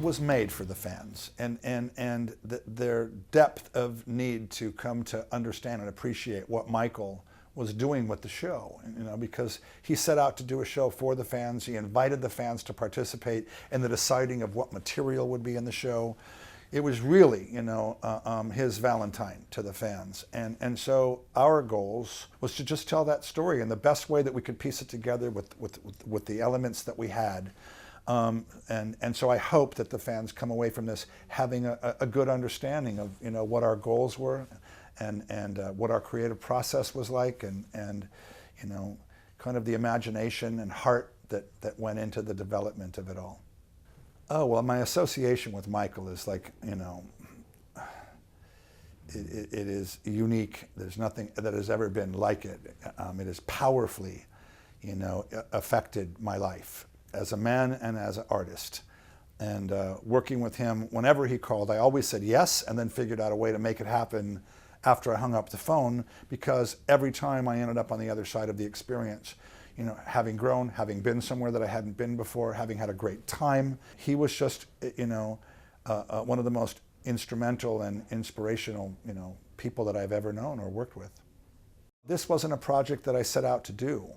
was made for the fans, and their depth of need to come to understand and appreciate what Michael was doing with the show, because he set out to do a show for the fans. He invited the fans to participate in the deciding of what material would be in the show. It was really, his Valentine to the fans. And so our goals was to just tell that story in the best way that we could piece it together with the elements that we had. And so I hope that the fans come away from this having a good understanding of, what our goals were and what our creative process was like, and kind of the imagination and heart that went into the development of it all. Oh, well, my association with Michael is like, it is unique. There's nothing that has ever been like it. It has powerfully, affected my life as a man and as an artist. And working with him, whenever he called, I always said yes, and then figured out a way to make it happen after I hung up the phone, because every time I ended up on the other side of the experience, having grown, having been somewhere that I hadn't been before, having had a great time. He was just, one of the most instrumental and inspirational, people that I've ever known or worked with. This wasn't a project that I set out to do.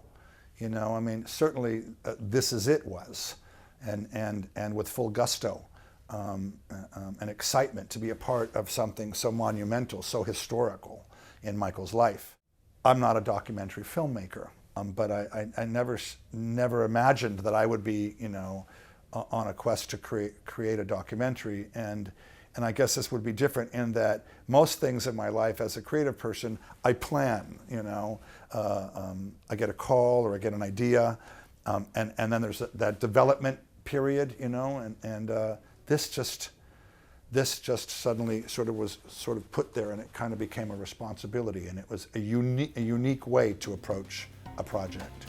Certainly This Is It was, and with full gusto and excitement to be a part of something so monumental, so historical in Michael's life. I'm not a documentary filmmaker. But I never imagined that I would be, on a quest to create a documentary. And I guess this would be different in that most things in my life as a creative person, I plan, I get a call or I get an idea, and then there's that development period, and this just suddenly was put there, and it kind of became a responsibility, and it was a unique way to approach a project.